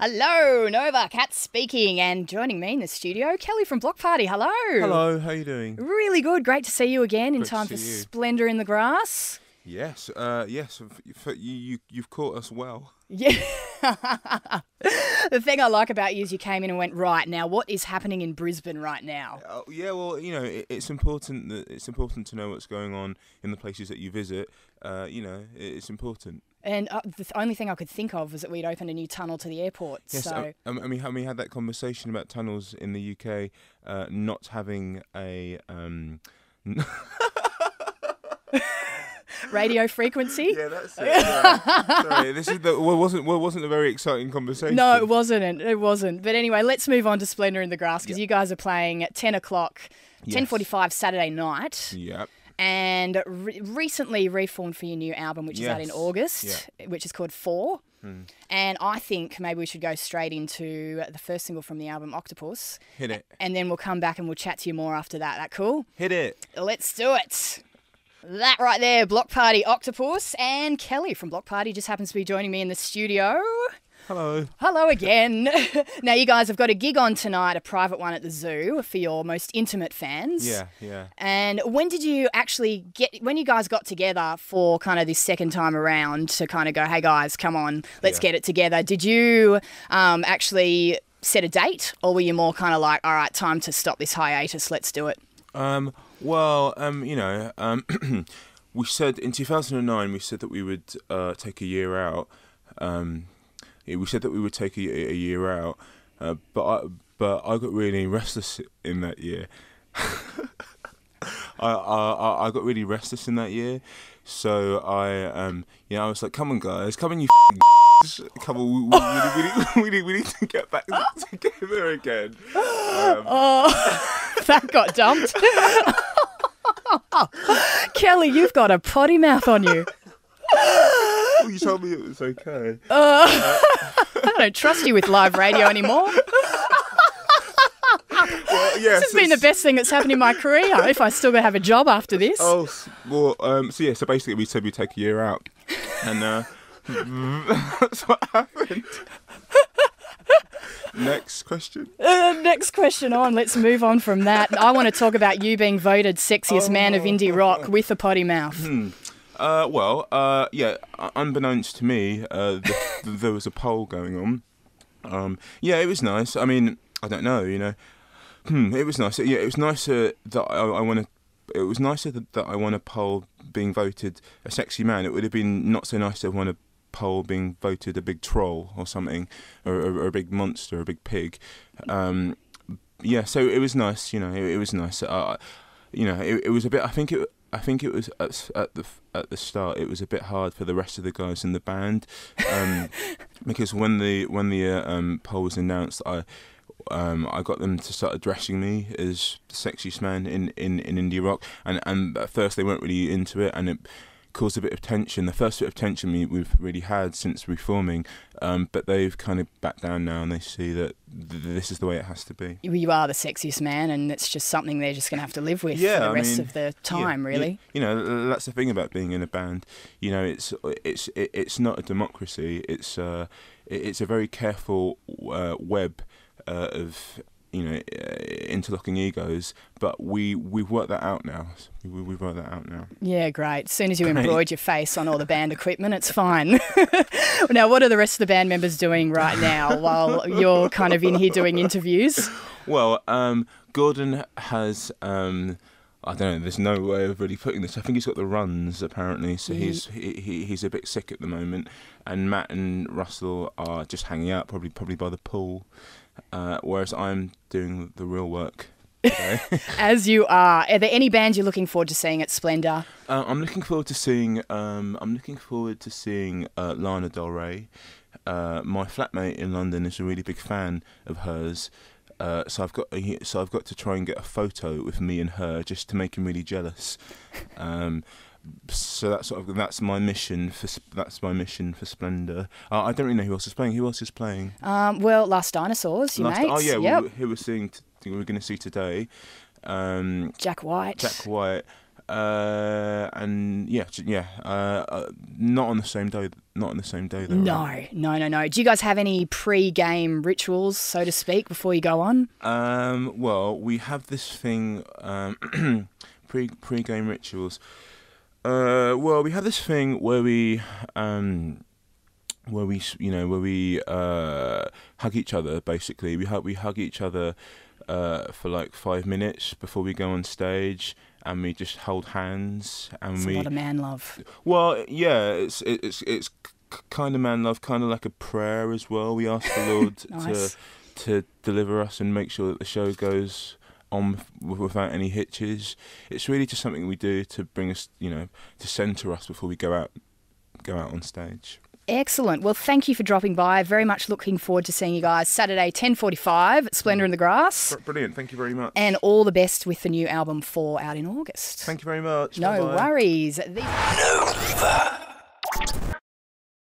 Hello, Nova, Kat speaking, and joining me in the studio, Kele from Bloc Party. Hello. Hello, how you doing? Really good. Great to see you again in time for Splendour in the Grass. Yes, you've caught us well. Yeah. The thing I like about you is you came in and went, right, now what is happening in Brisbane right now? Yeah, well, it's important to know what's going on in the places that you visit. It's important. And the only thing I could think of was that we'd opened a new tunnel to the airport. Yes, so. we had that conversation about tunnels in the UK not having a... radio frequency. Yeah, that's it. Yeah. Sorry, this is wasn't a very exciting conversation. No, it wasn't. But anyway, let's move on to Splendour in the Grass because you guys are playing at 10 o'clock, 10:45 Saturday night. Yep. And recently reformed for your new album, which is out in August, which is called 4. And I think maybe we should go straight into the first single from the album, Octopus. Hit it. And then we'll come back and we'll chat to you more after that. That cool? Hit it. Let's do it. That right there, Bloc Party, Octopus, and Kele from Bloc Party just happens to be joining me in the studio. Hello. Hello again. Now, you guys have got a gig on tonight, a private one at the Zoo for your most intimate fans. Yeah. And when did you actually when you guys got together for kind of this second time around to kind of go, hey guys, come on, let's get it together? Did you actually set a date, or were you more kind of like, all right, time to stop this hiatus, let's do it? We said in 2009, we said that we would take a year out. We said that we would take a year out, but I got really restless in that year. I got really restless in that year, so I was like, come on guys, come on you come on, we need to get back together again. That got dumped. Kele, you've got a potty mouth on you. Well, you told me it was okay. I don't trust you with live radio anymore. Well, yes, this has been the best thing that's happened in my career, if I still gonna have a job after this. So basically we said we'd take a year out, and that's what happened. Next question. Next question on. Let's move on from that. I want to talk about you being voted sexiest man of indie rock with a potty mouth. Unbeknownst to me, there was a poll going on. It was nice. I mean, I don't know, it was nice. Yeah, it was nicer that I want to. It was nicer that I won a poll being voted a sexy man. It would have been not so nice to have won a poll being voted a big troll or something, or a big monster, a big pig. So it was nice. It was nice. It was a bit. I think it was at the start. It was a bit hard for the rest of the guys in the band, because when the poll was announced, I got them to start addressing me as the sexiest man in indie rock, and at first they weren't really into it, and it caused a bit of tension. The first bit of tension we've really had since reforming, but they've kind of backed down now, and they see that this is the way it has to be. You are the sexiest man, and it's just something they're just going to have to live with for the rest of the time, really. That's the thing about being in a band. It's not a democracy. It's a very careful web of interlocking egos, but we've worked that out now. We've worked that out now. Yeah, great. As soon as you embroidered your face on all the band equipment, it's fine. Now, what are the rest of the band members doing right now while you're kind of in here doing interviews? Well, Gordon has. I don't know. There's no way of really putting this. I think he's got the runs apparently, so he's a bit sick at the moment. And Matt and Russell are just hanging out, probably by the pool. Whereas I'm doing the real work today. As you are. Are there any bands you're looking forward to seeing at Splendour? I'm looking forward to seeing. Lana Del Rey. My flatmate in London is a really big fan of hers. So I've got to try and get a photo with me and her just to make him really jealous. So that's my mission for Splendour. I don't really know who else is playing. Who else is playing? Last Dinosaurs, your mates. Oh yeah, yep. who we're going to see today. Jack White. And not on the same day. Not on the same day though. No, right? no. Do you guys have any pre-game rituals, so to speak, before you go on? Well, we have this thing. Pre-game rituals. Well, we have this thing where we hug each other. Basically, we hug each other for like 5 minutes before we go on stage, and we just hold hands. And It's a lot of man love. Well, yeah, it's kind of man love, kind of like a prayer as well. We ask the Lord Nice. to deliver us and make sure that the show goes on without any hitches. It's really just something we do to bring us, to centre us before we go out on stage. Excellent. Well, thank you for dropping by. Very much looking forward to seeing you guys Saturday, 10:45 at Splendour in the Grass. Brilliant. Thank you very much. And all the best with the new album 4 out in August. Thank you very much. No Bye-bye. worries. Nova.